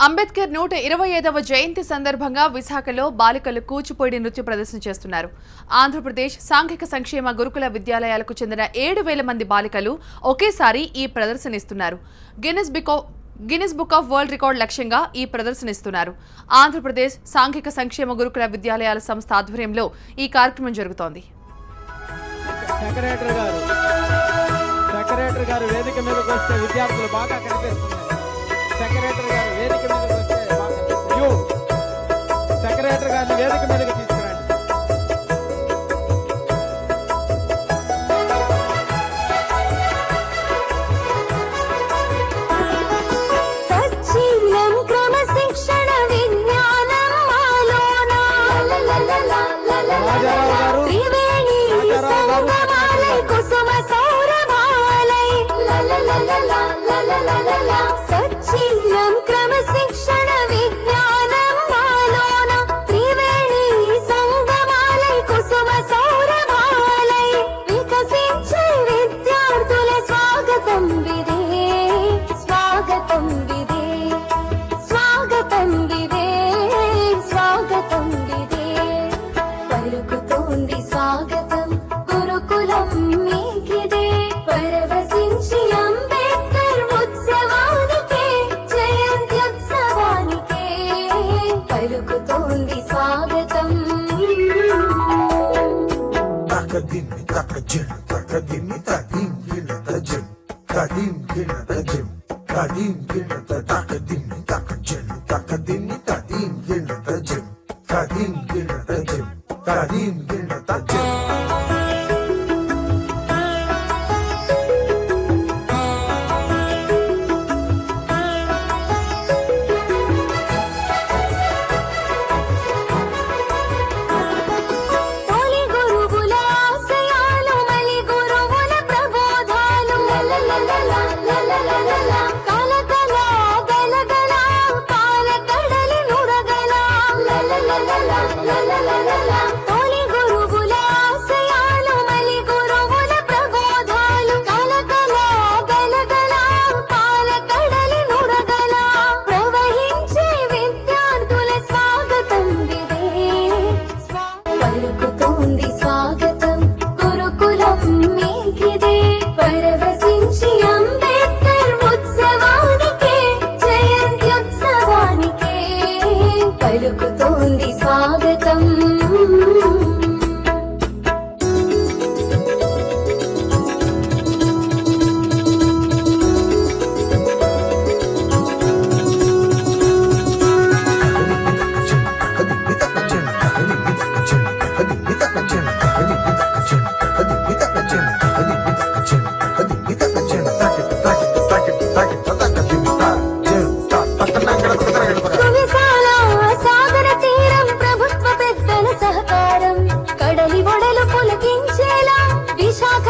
అంబేద్కర్ 125వ జయంతి సందర్భంగా విశాఖలో బాలికలు కూచిపూడి నృత్య ప్రదర్శన చేస్తున్నారు. ఆంధ్రప్రదేశ్ సాంఘిక సంక్షేమ గురుకుల విద్యాలయాలకు చెందిన 7,000 మంది బాలికలు ఒకేసారి ఈ ప్రదర్శన ఇస్తున్నారు. Guinness book of world record లక్ష్యంగా ఈ ప్రదర్శన ఇస్తున్నారు. ఆంధ్రప్రదేశ్ సాంఘిక సంక్షేమ గురుకుల విద్యాలయాల సంస్థ ఆధ్వర్యంలో ఈ కార్యక్రమం జరుగుతోంది. సెక్రటరీ గారు వేదిక మీదకి వస్తే విద్యార్థులు బాగా కనిపిస్తున్నారు. సెక్రటరీ గారు వేదిక మీదకి వస్తే సెక్రటరీ గారిని వేదిక మీదకి తీసుకురండి. సచ్చిలం క్రమశిక్షణ విజ్ఞానం మాలోన రాజారావు గారు కుసుమ సౌరభాలై సచ్చిలం క్రమశిక్షణ విజ్ఞానం మాలోన త్రివేణి సంగమాలై కుసుమ సౌరభాలై వికసించే విద్యార్థుల స్వాగతం విదే స్వాగతం విదే స్వాగతం విదే స్వాగతం విదే పలుకుతోంది స్వాగతం గురుకులం మీకిదే పరవశించి అంబేద్కర్ ఉత్సవానికే జయంత్యుత్సవానికే పలుకుతోంది స్వాగతం. Takadimi takajim, takadimi tadim ginatajem, tadim ginatajem, tadim ginata takadimi takajim, takadimi tadim ginatajem, tadim ginatajem, tadim ginatajem. తొలి గురువుల ఆశయాలు మలి గురువుల ప్రబోధాలు కలకల గలగల పాలకడలి నురగల ప్రవహించే విద్యార్థుల స్వాగతం విదే పలుకుతోంది స్వాగతం గురుకులం మీకిదే పరవశించి అంబేద్కర్ ఉత్సవానికే జయంత్యుత్సవానికే పలుకుతోంది స్వాగతం. సాగర తీరం ప్రభుత్వ పెద్దల సహకారం కడలి ఒడలు పులకించేలా విశాఖ